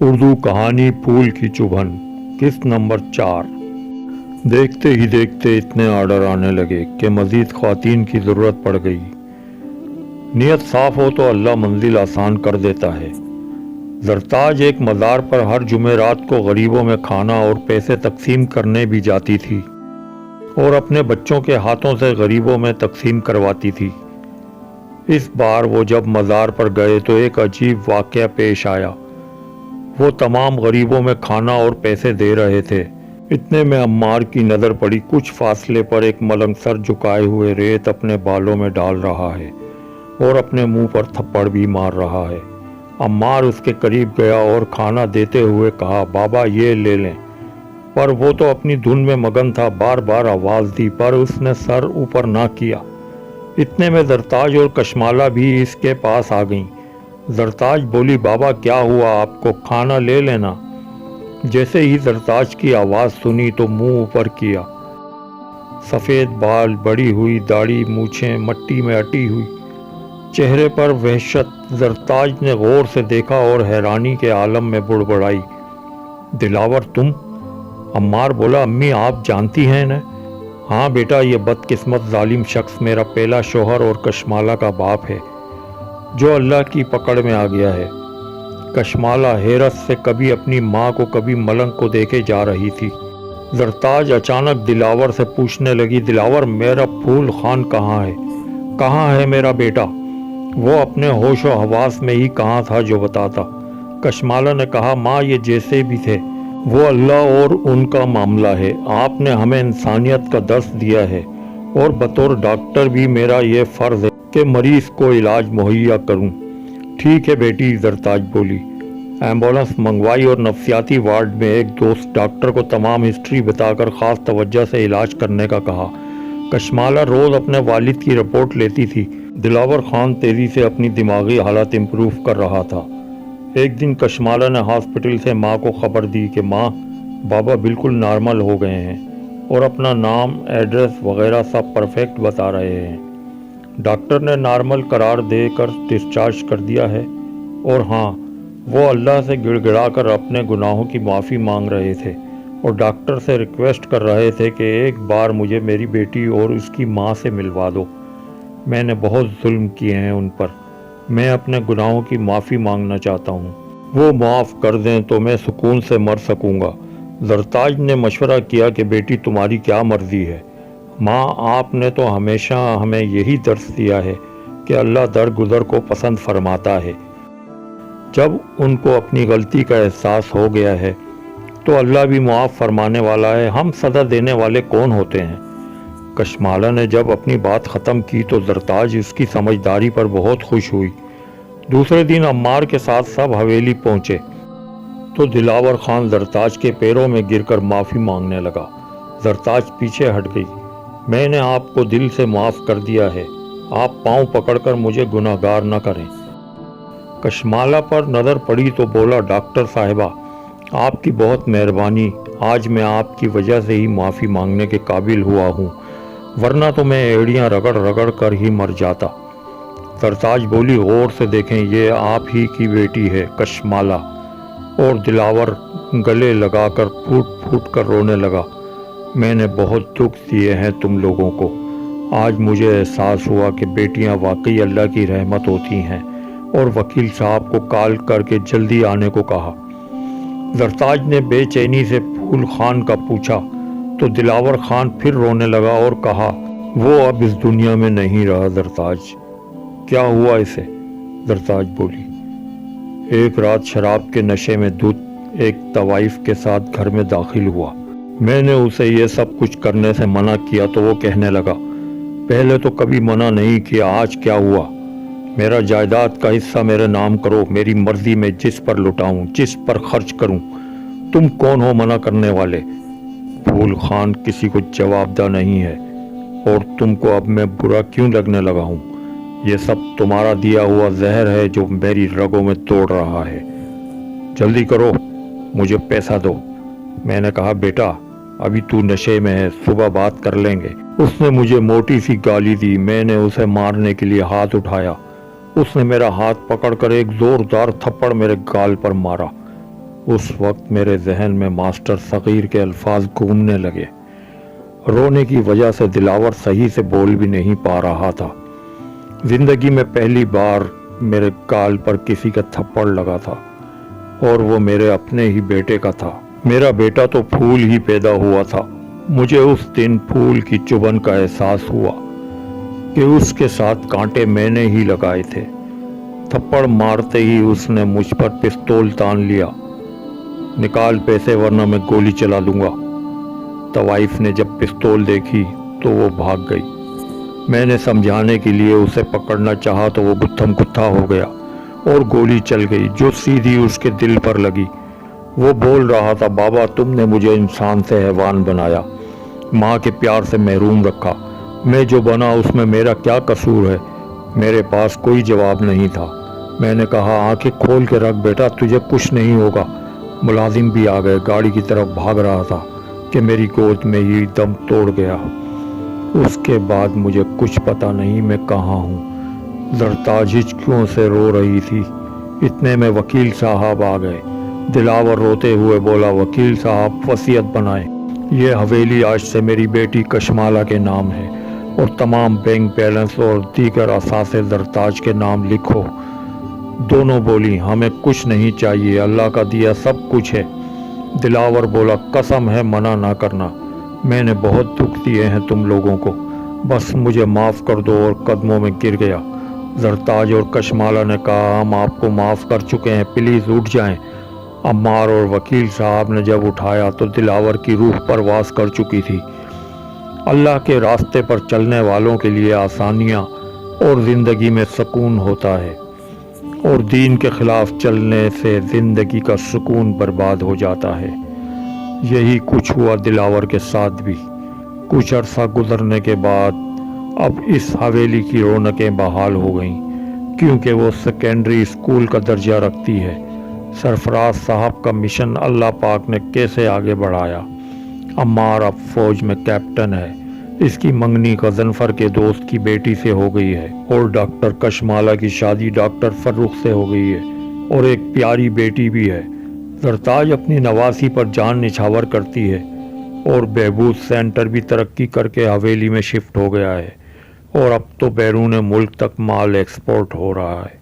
اردو کہانی پھول کی چبھن قسط نمبر 4۔ دیکھتے ہی دیکھتے اتنے آرڈر آنے لگے کہ مزید خواتین کی ضرورت پڑ گئی۔ نیت صاف ہو تو اللہ منزل آسان کر دیتا ہے۔ زرتاج ایک مزار پر ہر جمعرات کو غریبوں میں کھانا اور پیسے تقسیم کرنے بھی جاتی تھی اور اپنے بچوں کے ہاتھوں سے غریبوں میں تقسیم کرواتی تھی۔ اس بار وہ جب مزار پر گئے تو ایک عجیب واقعہ پیش آیا۔ وہ تمام غریبوں میں کھانا اور پیسے دے رہے تھے۔ اتنے میں عمار کی نظر پڑی۔ کچھ فاصلے پر ایک ملنگ سر جھکائے ہوئے ریت اپنے بالوں میں ڈال رہا ہے اور اپنے منہ پر تھپڑ بھی مار رہا ہے۔ عمار اس کے قریب گیا اور کھانا دیتے ہوئے کہا، بابا یہ لے لیں۔ پر وہ تو اپنی دھن میں مگن تھا۔ بار بار آواز دی پر اس نے سر اوپر نہ کیا۔ اتنے میں زرتاج اور کشمالہ بھی اس کے پاس آ گئیں۔ زرتاج بولی، بابا کیا ہوا آپ کو؟ کھانا لے لینا۔ جیسے ہی زرتاج کی آواز سنی تو منہ اوپر کیا۔ سفید بال، بڑی ہوئی داڑھی، مونچھیں مٹی میں اٹی ہوئی، چہرے پر وحشت۔ زرتاج نے غور سے دیکھا اور حیرانی کے عالم میں بڑبڑائی، دلاور تم؟ عمار بولا، امی آپ جانتی ہیں نا؟ ہاں بیٹا، یہ بدقسمت ظالم شخص میرا پہلا شوہر اور کشمالہ کا باپ ہے جو اللہ کی پکڑ میں آ گیا ہے۔ کشمالہ حیرت سے کبھی اپنی ماں کو کبھی ملنگ کو دیکھے جا رہی تھی۔ زرتاج اچانک دلاور سے پوچھنے لگی، دلاور میرا پھول خان کہاں ہے؟ کہاں ہے میرا بیٹا؟ وہ اپنے ہوش و حواس میں ہی کہاں تھا جو بتاتا؟ کشمالہ نے کہا، ماں یہ جیسے بھی تھے وہ اللہ اور ان کا معاملہ ہے۔ آپ نے ہمیں انسانیت کا درس دیا ہے اور بطور ڈاکٹر بھی میرا یہ فرض ہے کہ مریض کو علاج مہیا کروں۔ ٹھیک ہے بیٹی، زرتاج بولی۔ ایمبولینس منگوائی اور نفسیاتی وارڈ میں ایک دوست ڈاکٹر کو تمام ہسٹری بتا کر خاص توجہ سے علاج کرنے کا کہا۔ کشمالہ روز اپنے والد کی رپورٹ لیتی تھی۔ دلاور خان تیزی سے اپنی دماغی حالت امپروو کر رہا تھا۔ ایک دن کشمالہ نے ہاسپٹل سے ماں کو خبر دی کہ ماں، بابا بالکل نارمل ہو گئے ہیں اور اپنا نام، ایڈریس وغیرہ سب پرفیکٹ بتا رہے ہیں۔ ڈاکٹر نے نارمل قرار دے کر ڈسچارج کر دیا ہے، اور ہاں، وہ اللہ سے گڑ گڑا کر اپنے گناہوں کی معافی مانگ رہے تھے اور ڈاکٹر سے ریکویسٹ کر رہے تھے کہ ایک بار مجھے میری بیٹی اور اس کی ماں سے ملوا دو۔ میں نے بہت ظلم کیے ہیں ان پر، میں اپنے گناہوں کی معافی مانگنا چاہتا ہوں۔ وہ معاف کر دیں تو میں سکون سے مر سکوں گا۔ زرتاج نے مشورہ کیا کہ بیٹی تمہاری کیا مرضی ہے؟ ماں، آپ نے تو ہمیشہ ہمیں یہی درس دیا ہے کہ اللہ درگزر کو پسند فرماتا ہے۔ جب ان کو اپنی غلطی کا احساس ہو گیا ہے تو اللہ بھی معاف فرمانے والا ہے۔ ہم سزا دینے والے کون ہوتے ہیں؟ کشمالہ نے جب اپنی بات ختم کی تو زرتاج اس کی سمجھداری پر بہت خوش ہوئی۔ دوسرے دن عمار کے ساتھ سب حویلی پہنچے تو دلاور خان زرتاج کے پیروں میں گر کر معافی مانگنے لگا۔ زرتاج پیچھے ہٹ گئی۔ میں نے آپ کو دل سے معاف کر دیا ہے، آپ پاؤں پکڑ کر مجھے گناہگار نہ کریں۔ کشمالہ پر نظر پڑی تو بولا، ڈاکٹر صاحبہ آپ کی بہت مہربانی، آج میں آپ کی وجہ سے ہی معافی مانگنے کے قابل ہوا ہوں، ورنہ تو میں ایڑیاں رگڑ رگڑ کر ہی مر جاتا۔ زرتاج بولی، غور سے دیکھیں، یہ آپ ہی کی بیٹی ہے کشمالہ۔ اور دلاور گلے لگا کر پھوٹ پھوٹ کر رونے لگا۔ میں نے بہت دکھ دیے ہیں تم لوگوں کو۔ آج مجھے احساس ہوا کہ بیٹیاں واقعی اللہ کی رحمت ہوتی ہیں، اور وکیل صاحب کو کال کر کے جلدی آنے کو کہا۔ زرتاج نے بے چینی سے پھول خان کا پوچھا تو دلاور خان پھر رونے لگا اور کہا، وہ اب اس دنیا میں نہیں رہا زرتاج۔ کیا ہوا اسے؟ زرتاج بولی، ایک رات شراب کے نشے میں دودھ ایک طوائف کے ساتھ گھر میں داخل ہوا۔ میں نے اسے یہ سب کچھ کرنے سے منع کیا تو وہ کہنے لگا، پہلے تو کبھی منع نہیں کیا، آج کیا ہوا؟ میرا جائیداد کا حصہ میرے نام کرو، میری مرضی میں جس پر لٹاؤں، جس پر خرچ کروں، تم کون ہو منع کرنے والے؟ پھول خان کسی کو جواب دہ نہیں ہے، اور تم کو اب میں برا کیوں لگنے لگا ہوں؟ یہ سب تمہارا دیا ہوا زہر ہے جو میری رگوں میں توڑ رہا ہے۔ جلدی کرو، مجھے پیسہ دو۔ میں نے کہا، بیٹا ابھی تو نشے میں ہے، صبح بات کر لیں گے۔ اس نے مجھے موٹی سی گالی دی۔ میں نے اسے مارنے کے لیے ہاتھ اٹھایا۔ اس نے میرا ہاتھ پکڑ کر ایک زوردار تھپڑ میرے گال پر مارا۔ اس وقت میرے ذہن میں ماسٹر صغیر کے الفاظ گھومنے لگے۔ رونے کی وجہ سے دلاور صحیح سے بول بھی نہیں پا رہا تھا۔ زندگی میں پہلی بار میرے گال پر کسی کا تھپڑ لگا تھا، اور وہ میرے اپنے ہی بیٹے کا تھا۔ میرا بیٹا تو پھول ہی پیدا ہوا تھا۔ مجھے اس دن پھول کی چبھن کا احساس ہوا کہ اس کے ساتھ کانٹے میں نے ہی لگائے تھے۔ تھپڑ مارتے ہی اس نے مجھ پر پستول تان لیا۔ نکال پیسے ورنہ میں گولی چلا دوں گا۔ طوائف نے جب پستول دیکھی تو وہ بھاگ گئی۔ میں نے سمجھانے کے لیے اسے پکڑنا چاہا تو وہ گتھم گتھا ہو گیا اور گولی چل گئی جو سیدھی اس کے دل پر لگی۔ وہ بول رہا تھا، بابا تم نے مجھے انسان سے حیوان بنایا، ماں کے پیار سے محروم رکھا، میں جو بنا اس میں میرا کیا قصور ہے؟ میرے پاس کوئی جواب نہیں تھا۔ میں نے کہا، آنکھیں کھول کے رکھ بیٹا، تجھے کچھ نہیں ہوگا۔ ملازم بھی آ گئے، گاڑی کی طرف بھاگ رہا تھا کہ میری گود میں ہی دم توڑ گیا۔ اس کے بعد مجھے کچھ پتا نہیں میں کہاں ہوں۔ زرتاج ہچکیوں سے رو رہی تھی۔ اتنے میں وکیل صاحب آ گئے۔ دلاور روتے ہوئے بولا، وکیل صاحب وصیت بنائیں، یہ حویلی آج سے میری بیٹی کشمالہ کے نام ہے اور تمام بینک بیلنس اور دیگر اثاثے زرتاج کے نام لکھو۔ دونوں بولی، ہمیں کچھ نہیں چاہیے، اللہ کا دیا سب کچھ ہے۔ دلاور بولا، قسم ہے منع نہ کرنا، میں نے بہت دکھ دیے ہیں تم لوگوں کو، بس مجھے معاف کر دو، اور قدموں میں گر گیا۔ زرتاج اور کشمالہ نے کہا، ہم آپ کو معاف کر چکے ہیں، پلیز اٹھ جائیں۔ عمار اور وکیل صاحب نے جب اٹھایا تو دلاور کی روح پرواز کر چکی تھی۔ اللہ کے راستے پر چلنے والوں کے لیے آسانیاں اور زندگی میں سکون ہوتا ہے، اور دین کے خلاف چلنے سے زندگی کا سکون برباد ہو جاتا ہے۔ یہی کچھ ہوا دلاور کے ساتھ بھی۔ کچھ عرصہ گزرنے کے بعد اب اس حویلی کی رونقیں بحال ہو گئیں، کیونکہ وہ سیکنڈری اسکول کا درجہ رکھتی ہے۔ سرفراز صاحب کا مشن اللہ پاک نے کیسے آگے بڑھایا۔ عمار اب فوج میں کیپٹن ہے، اس کی منگنی غضنفر کے دوست کی بیٹی سے ہو گئی ہے، اور ڈاکٹر کشمالہ کی شادی ڈاکٹر فرخ سے ہو گئی ہے، اور ایک پیاری بیٹی بھی ہے۔ زرتاج اپنی نواسی پر جان نچھاور کرتی ہے، اور بہبود سینٹر بھی ترقی کر کے حویلی میں شفٹ ہو گیا ہے، اور اب تو بیرون ملک تک مال ایکسپورٹ ہو رہا ہے۔